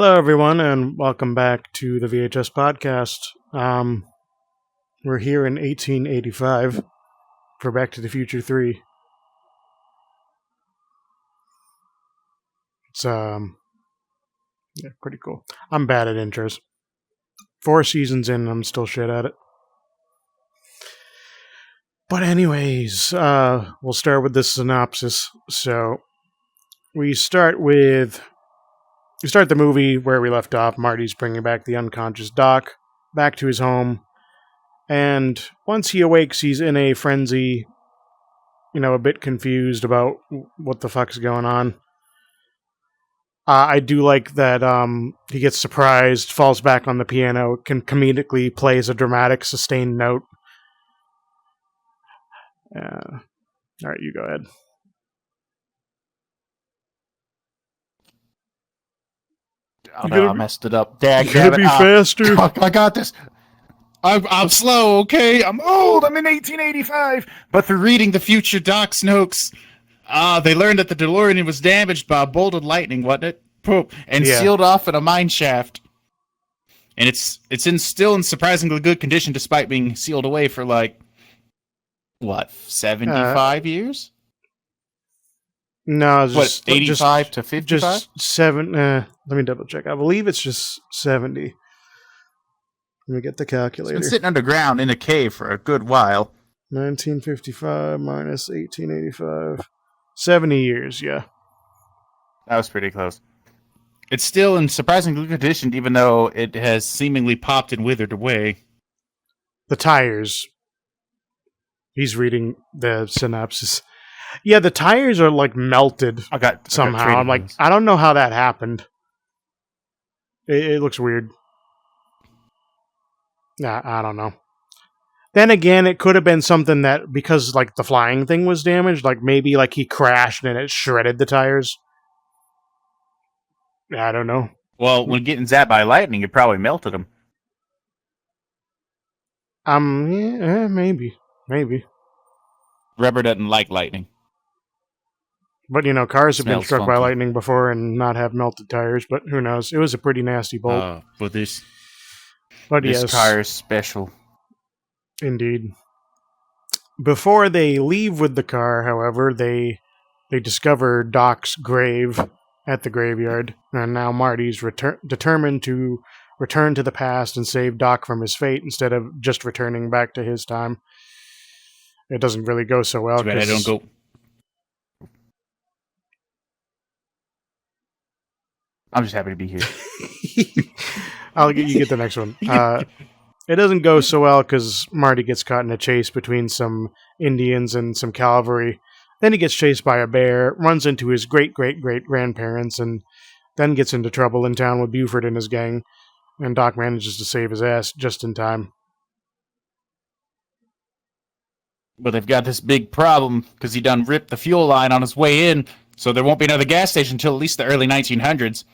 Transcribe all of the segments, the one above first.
Hello, everyone, and welcome back to the VHS podcast. We're here in 1885 for Back to the Future 3. It's pretty cool. I'm bad at intros. 4 seasons in, I'm still shit at it. But anyways, we'll start with the synopsis. So we start the movie where we left off. Marty's bringing back the unconscious Doc back to his home. And once he awakes, he's in a frenzy, a bit confused about what the fuck's going on. I do like that he gets surprised, falls back on the piano, comedically plays a dramatic, sustained note. All right, you go ahead. Oh, no, I messed it up. Dad, you gotta be faster. I got this. I'm slow, okay? I'm old. I'm in 1885. But through reading the future Doc's notes, they learned that the DeLorean was damaged by a bolt of lightning, wasn't it? Poop. And sealed off in a mine shaft. And it's still in surprisingly good condition despite being sealed away for 75 years? No, it's 85 to 55? Just 7. Let me double check. I believe it's just 70. Let me get the calculator. It's been sitting underground in a cave for a good while. 1955 minus 1885. 70 years, yeah. That was pretty close. It's still in surprisingly good condition, even though it has seemingly popped and withered away. The tires. He's reading the synopsis. Yeah, the tires are melted somehow. I don't know how that happened. It looks weird. Nah, I don't know. Then again, it could have been something that, because the flying thing was damaged, maybe he crashed and it shredded the tires. I don't know. Well, when getting zapped by lightning, it probably melted them. Yeah, maybe. Rubber doesn't like lightning. But, cars have been struck by lightning before and not have melted tires, but who knows? It was a pretty nasty bolt. But this yes, car is special. Indeed. Before they leave with the car, however, they discover Doc's grave at the graveyard, and now Marty's determined to return to the past and save Doc from his fate instead of just returning back to his time. It doesn't really go so well. Too bad I don't go. I'm just happy to be here. You get the next one. It doesn't go so well because Marty gets caught in a chase between some Indians and some cavalry. Then he gets chased by a bear, runs into his great-great-great-grandparents, and then gets into trouble in town with Buford and his gang. And Doc manages to save his ass just in time. But they've got this big problem because he done ripped the fuel line on his way in, so there won't be another gas station until at least the early 1900s.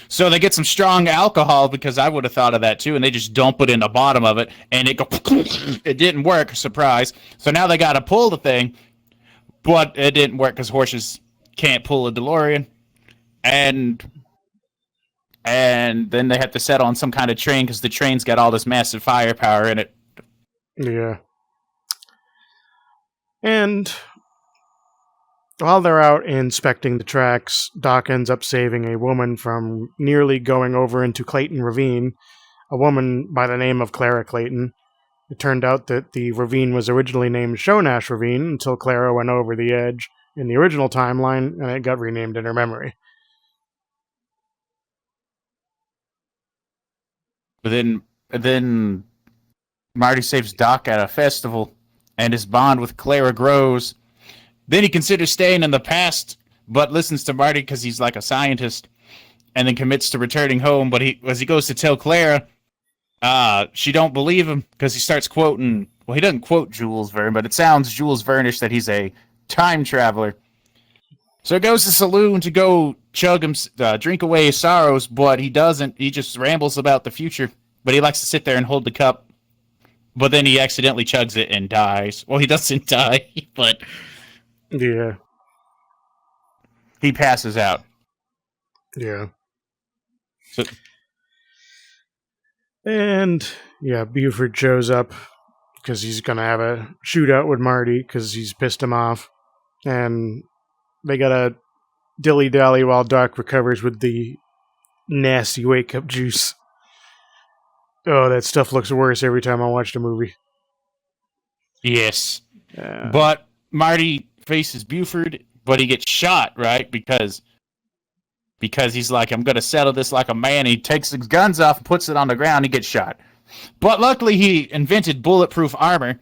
So they get some strong alcohol, because I would have thought of that too, and they just dump it in the bottom of it, and it didn't work, surprise. So now they got to pull the thing, but it didn't work because horses can't pull a DeLorean. And then they have to settle on some kind of train because the train's got all this massive firepower in it. Yeah. And while they're out inspecting the tracks, Doc ends up saving a woman from nearly going over into Clayton Ravine, a woman by the name of Clara Clayton. It turned out that the ravine was originally named Shonash Ravine until Clara went over the edge in the original timeline, and it got renamed in her memory. But then Marty saves Doc at a festival, and his bond with Clara grows. Then he considers staying in the past, but listens to Marty because he's like a scientist, and then commits to returning home. But as he goes to tell Clara, she don't believe him because he starts quoting. Well, he doesn't quote Jules Verne, but it sounds Jules Verne-ish that he's a time traveler. So he goes to the saloon to go drink away his sorrows, but he doesn't. He just rambles about the future. But he likes to sit there and hold the cup. But then he accidentally chugs it and dies. Well, he doesn't die, but yeah, he passes out. Yeah. So, And yeah, Buford shows up because he's gonna have a shootout with Marty because he's pissed him off, and they gotta dilly dally while Doc recovers with the nasty wake up juice. Oh, that stuff looks worse every time I watch the movie. yes. But Marty faces Buford, but he gets shot, right? Because he's like, I'm going to settle this like a man. He takes his guns off and puts it on the ground. He gets shot. But luckily, he invented bulletproof armor,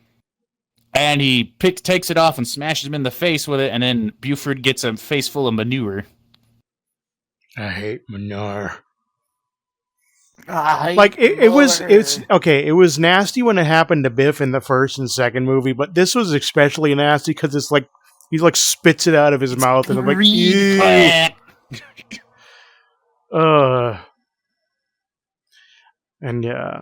and he takes it off and smashes him in the face with it, and then Buford gets a face full of manure. I hate manure. Like, it was nasty when it happened to Biff in the first and second movie, but this was especially nasty because it's like he like spits it out of his mouth and I'm like, ew. And yeah,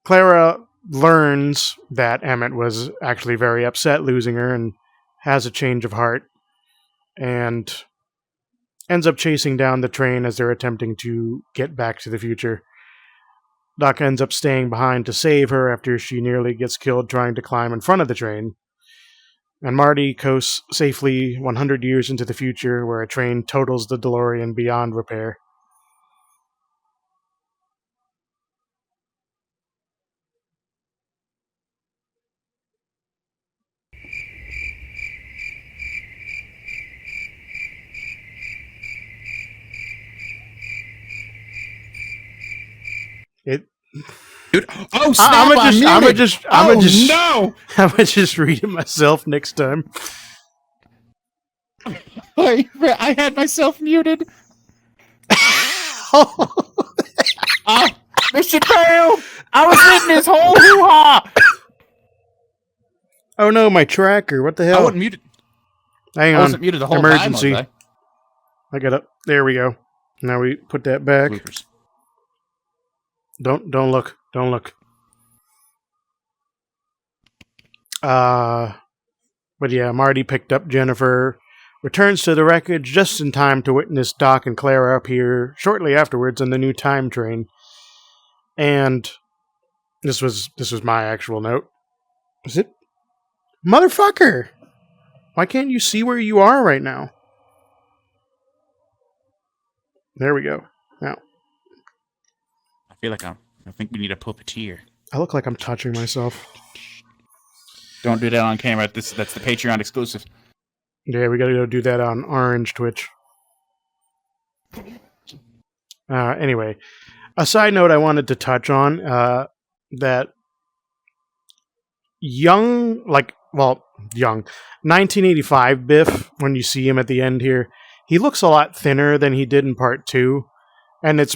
Clara learns that Emmett was actually very upset losing her and has a change of heart and ends up chasing down the train as they're attempting to get back to the future. Doc ends up staying behind to save her after she nearly gets killed trying to climb in front of the train. And Marty coasts safely 100 years into the future where a train totals the DeLorean beyond repair. Dude, oh snap! I'm gonna just read it myself next time. I had myself muted. Mr. Bale, I was hitting his whole hoo-ha. Oh no, my tracker! What the hell? I wasn't muted. Hang on. I wasn't muted the whole emergency. time. I got up. There we go. Now we put that back. Bloopers. Don't look. Don't look. But yeah, Marty picked up Jennifer, returns to the wreckage just in time to witness Doc and Clara appear shortly afterwards on the new time train. And this was my actual note. Is it? Motherfucker! Why can't you see where you are right now? There we go. Now. I feel like I think we need a puppeteer. I look like I'm touching myself. Don't do that on camera. That's the Patreon exclusive. Yeah, we gotta go do that on Orange Twitch. Anyway, a side note I wanted to touch on, that young, 1985 Biff, when you see him at the end here, he looks a lot thinner than he did in part 2, and it's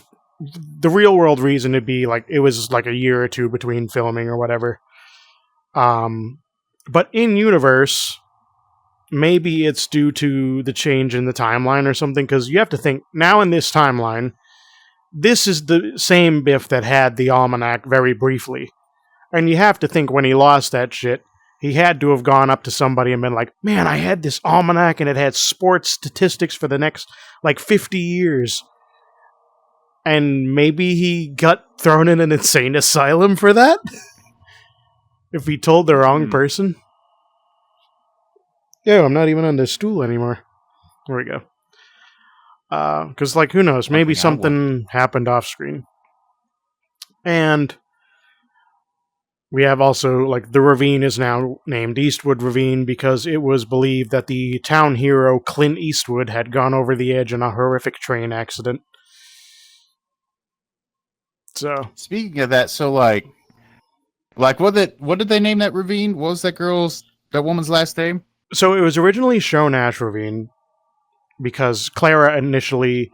the real world reason to be like it was like a year or two between filming or whatever. But in universe, maybe it's due to the change in the timeline or something, because you have to think now in this timeline, this is the same Biff that had the almanac very briefly. And you have to think when he lost that shit, he had to have gone up to somebody and been like, man, I had this almanac and it had sports statistics for the next 50 years. And maybe he got thrown in an insane asylum for that? If he told the wrong person? Yeah, I'm not even on this stool anymore. There we go. Because, who knows? Maybe something happened off screen. And we have also, the ravine is now named Eastwood Ravine because it was believed that the town hero Clint Eastwood had gone over the edge in a horrific train accident. So, speaking of that, what did they name that ravine? What was that woman's last name? So it was originally shown Ash Ravine because Clara initially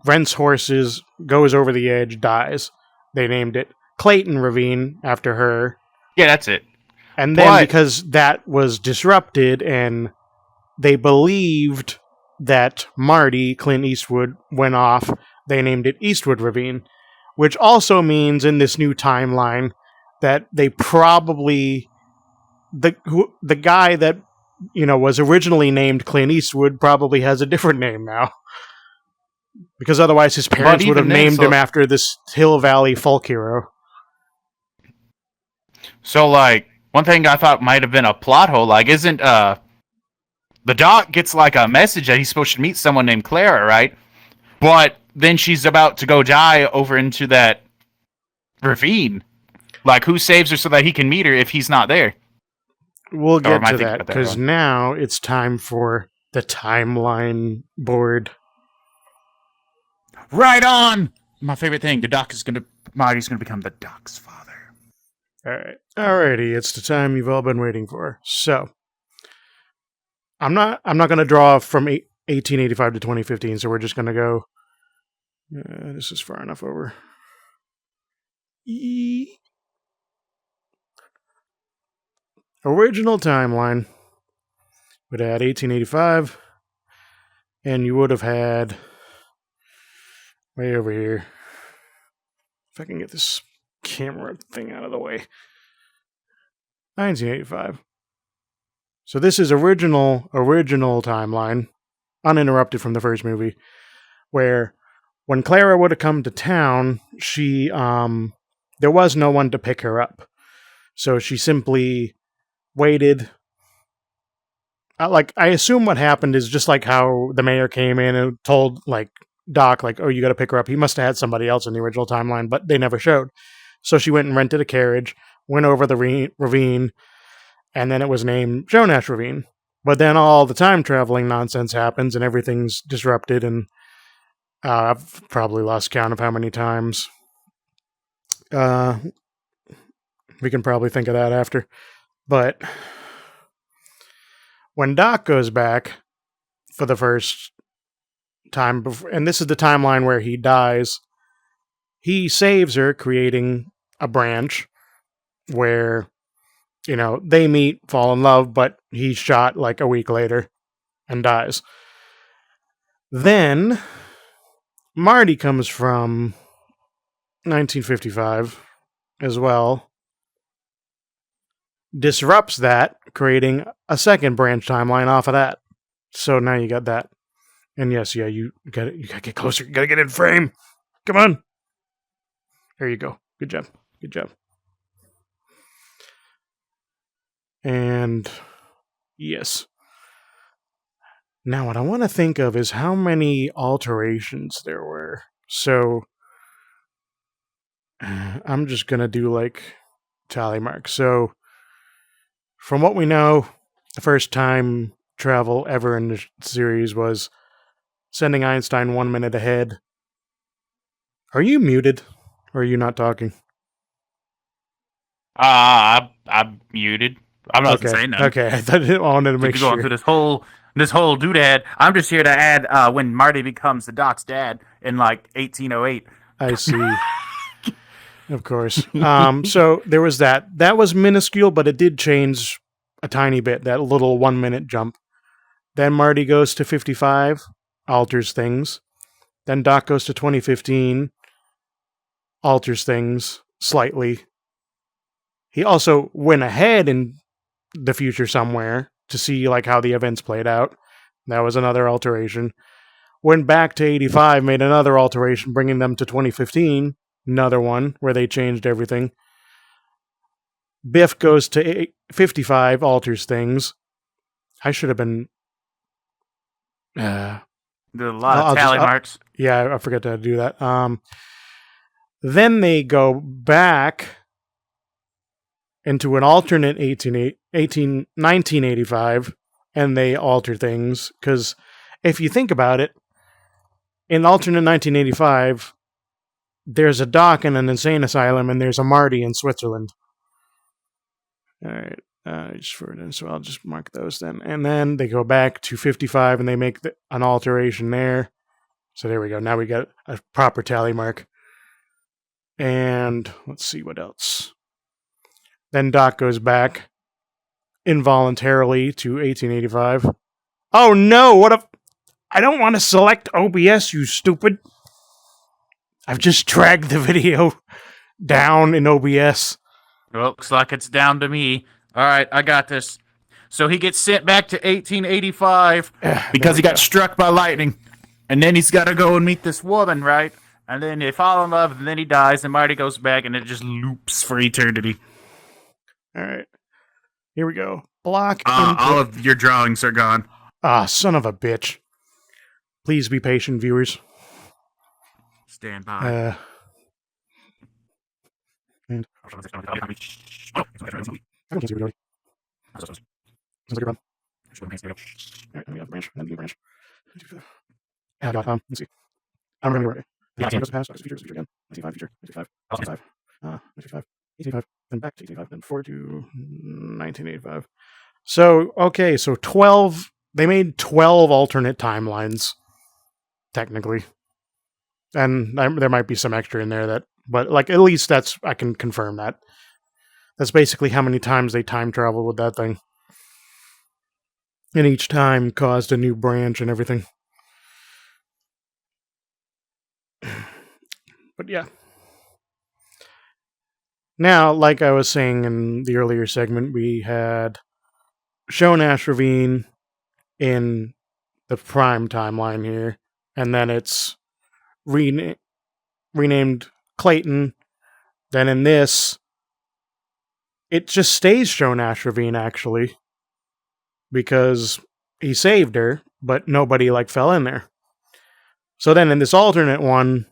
rents horses, goes over the edge, dies. They named it Clayton Ravine after her. Yeah, that's it. And then because that was disrupted and they believed that Marty, Clint Eastwood, went off, they named it Eastwood Ravine, which also means in this new timeline that they probably the guy that was originally named Clint Eastwood probably has a different name now. Because otherwise his parents would have named him after this Hill Valley folk hero. So, like, one thing I thought might have been a plot hole, like, isn't, the Doc gets, like, a message that he's supposed to meet someone named Clara, right? But then she's about to go die over into that ravine. Like, who saves her so that he can meet her if he's not there? We'll get to that, because now it's time for the timeline board. Right on! My favorite thing, Marty's gonna become the Doc's father. Alright. Alrighty, it's the time you've all been waiting for. So, I'm not gonna draw from 1885 to 2015, so we're just gonna go... this is far enough over. Original timeline would add 1885, and you would have had way over here. If I can get this camera thing out of the way. 1985. So this is original timeline, uninterrupted from the first movie, where when Clara would have come to town, she there was no one to pick her up. So she simply waited. I assume what happened is just like how the mayor came in and told like Doc, like, oh, you got to pick her up. He must have had somebody else in the original timeline, but they never showed. So she went and rented a carriage, went over the ravine, and then it was named Jonash Ravine. But then all the time traveling nonsense happens and everything's disrupted, and I've probably lost count of how many times. We can probably think of that after. But when Doc goes back for the first time, and this is the timeline where he dies, he saves her, creating a branch where, you know, they meet, fall in love, but he's shot like a week later and dies. Then Marty comes from 1955 as well, disrupts that, creating a second branch timeline off of that. So now you got that. And yes, yeah, you gotta get closer. You gotta get in frame. Come on. There you go. Good job. Good job. And yes. Now what I want to think of is how many alterations there were. So I'm just gonna do like tally marks. So from what we know, the first time travel ever in the series was sending Einstein 1 minute ahead. Are you muted? Or are you not talking? I'm muted. I'm not saying that. Okay, I wanted to make sure. Going through this whole doodad. I'm just here to add when Marty becomes the Doc's dad in like 1808. I see. Of course. So there was that. That was minuscule, but it did change a tiny bit, that little 1 minute jump. Then Marty goes to 55, alters things. Then Doc goes to 2015, alters things slightly. He also went ahead in the future somewhere to see like how the events played out. That was another alteration. Went back to 85, made another alteration, bringing them to 2015. Another one where they changed everything. Biff goes to 55, alters things. I should have been... Did a lot of tally marks. Yeah, I forgot to do that. Then they go back into an alternate 1985, and they alter things. Because if you think about it, in alternate 1985... there's a Doc in an insane asylum, and there's a Marty in Switzerland. All right, so I'll just mark those then. And then they go back to 55, and they make an alteration there. So there we go. Now we got a proper tally mark. And let's see what else. Then Doc goes back involuntarily to 1885. Oh no! I don't want to select OBS, you stupid. I've just dragged the video down in OBS. Well, looks like it's down to me. All right, I got this. So he gets sent back to 1885 because he got struck by lightning. And then he's got to go and meet this woman, right? And then they fall in love, and then he dies, and Marty goes back, and it just loops for eternity. All right. Here we go. Block All input. of your drawings are gone. Son of a bitch. Please be patient, viewers. Stand by. And I can't see really. Sounds like you're done. All right, then we have branch. Then we branch. Yeah, God, let's see. I don't remember where. Yeah, does pass. Feature again. 1985 feature. 1985. 1985. 1885. Then back to 1885. Then forward to 1985. So, okay, so 12. They made 12 alternate timelines, technically. And there might be some extra in there that, but like at least that's, I can confirm that. That's basically how many times they time traveled with that thing. And each time caused a new branch and everything. But yeah. Now, like I was saying in the earlier segment, we had shown Ash Ravine in the Prime timeline here, and then it's renamed Clayton. Then in this, it just stays shown Ash Ravine, actually, because he saved her, but nobody fell in there. So then in this alternate one,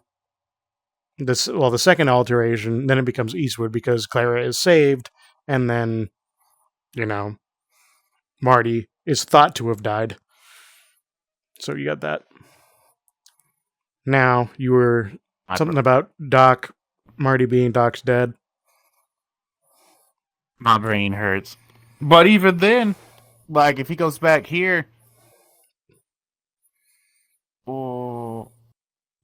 the second alteration, then it becomes Eastwood because Clara is saved, and then, Marty is thought to have died. So you got that. Now, you were something about Marty being Doc's dad. My brain hurts. But even then, if he goes back here, oh,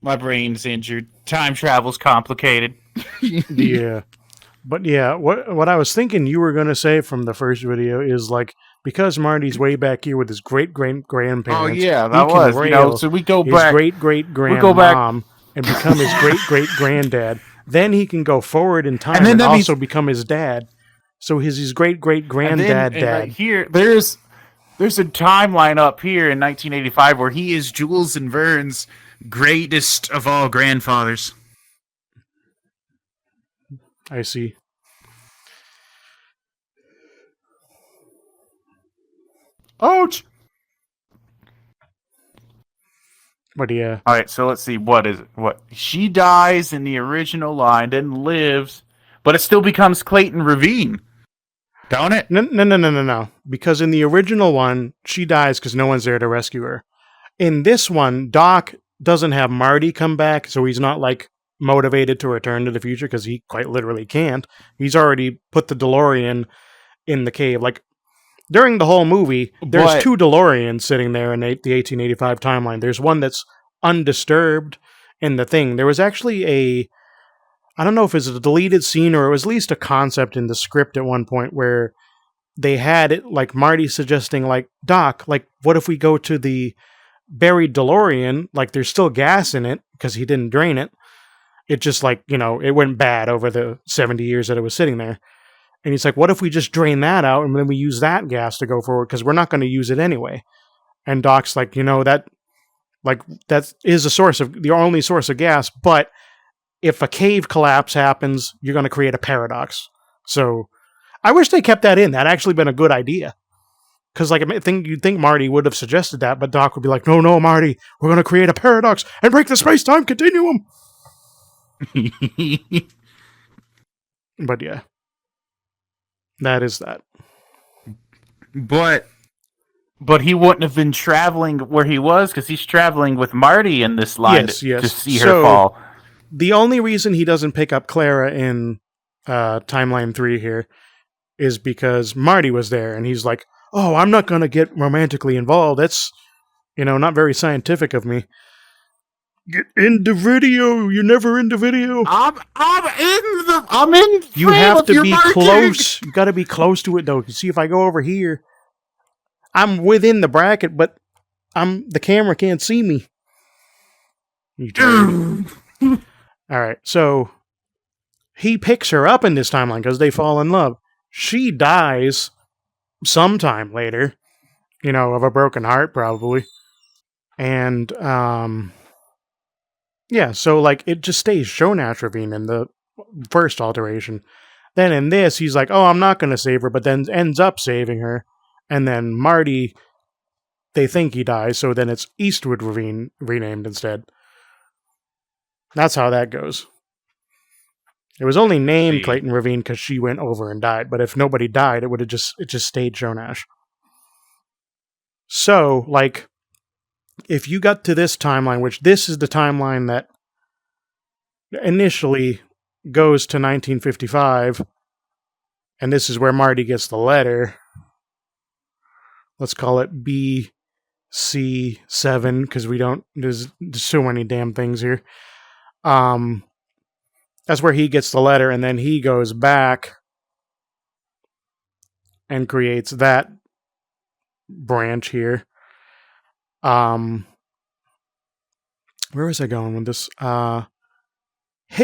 my brain's injured. Time travel's complicated. Yeah. But yeah, what I was thinking you were going to say from the first video is because Marty's way back here with his great-great-grandparents. Oh yeah, that was. So we go back. His great-great-grandmom and become his great-great-granddad. Then he can go forward in time and also become his dad. So his great-great-granddad dad. Right here, there's a timeline up here in 1985 where he is Jules and Verne's greatest of all grandfathers. I see. Ouch! But yeah. Alright, so let's see. What is it? She dies in the original line, then lives, but it still becomes Clayton Ravine. Don't it? No. Because in the original one, she dies because no one's there to rescue her. In this one, Doc doesn't have Marty come back, so he's not motivated to return to the future because he quite literally can't. He's already put the DeLorean in the cave. During the whole movie, there's two DeLoreans sitting there in the 1885 timeline. There's one that's undisturbed in the thing. There was actually I don't know if it's a deleted scene or it was at least a concept in the script at one point where they had it Marty suggesting Doc, what if we go to the buried DeLorean? There's still gas in it because he didn't drain it. It just it went bad over the 70 years that it was sitting there. And he's what if we just drain that out and then we use that gas to go forward because we're not going to use it anyway. And Doc's that is the only source of gas, but if a cave collapse happens, you're going to create a paradox. So I wish they kept that in. That'd actually been a good idea. Because you'd think Marty would have suggested that, but Doc would be no, Marty, we're going to create a paradox and break the space-time continuum. But yeah. That is that. But he wouldn't have been traveling where he was because he's traveling with Marty in this line to see her fall. The only reason he doesn't pick up Clara in Timeline 3 here is because Marty was there and he's oh, I'm not going to get romantically involved. That's, not very scientific of me. Get into video. You're never into video. I'm in. You have to be close. You got to be close to it though. You see, if I go over here, I'm within the bracket, but the camera can't see me. All right, so he picks her up in this timeline because they fall in love. She dies sometime later, of a broken heart, probably. And yeah, so like it just stays Shonash Ravine in the first alteration. Then in this, he's like, "Oh, I'm not going to save her," but then ends up saving her. And then Marty, they think he dies, so then it's Eastwood Ravine renamed instead. That's how that goes. It was only named Clayton Ravine because she went over and died. But if nobody died, it just stayed Shonash. So like, if you got to this timeline, which this is the timeline that initially goes to 1955, and this is where Marty gets the letter. Let's call it BC7 because we don't. There's so many damn things here. That's where he gets the letter, and then he goes back and creates that branch here. Where was I going with this?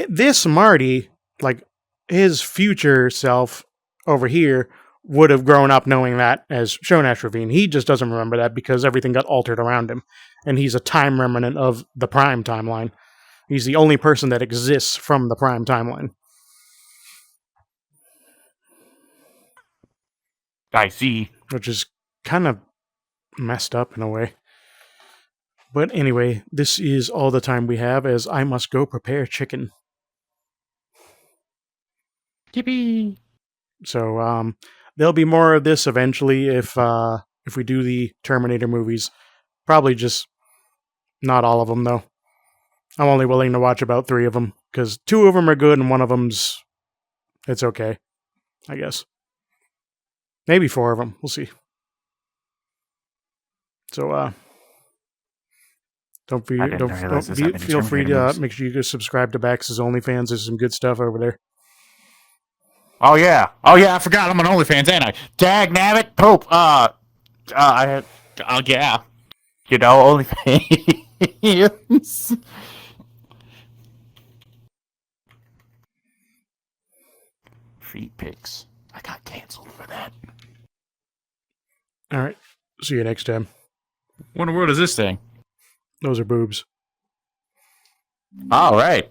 This Marty, like his future self over here, would have grown up knowing that as Shonash Ravine. He just doesn't remember that because everything got altered around him, and he's a time remnant of the Prime timeline. He's the only person that exists from the Prime timeline. I see. Which is kind of messed up in a way. But anyway, this is all the time we have, as I must go prepare chicken. Yippee! So there'll be more of this eventually if we do the Terminator movies. Probably just not all of them though. I'm only willing to watch about 3 of them because 2 of them are good and one of them's it's okay, I guess. Maybe 4 of them. We'll see. So feel free to make sure you go subscribe to Bax's OnlyFans. There's some good stuff over there. Oh yeah, I forgot I'm on OnlyFans, ain't I? Dag nabbit, Pope. Yeah, you know, OnlyFans. Feet pics. I got canceled for that. All right. See you next time. What in the world is this thing? Those are boobs. All right.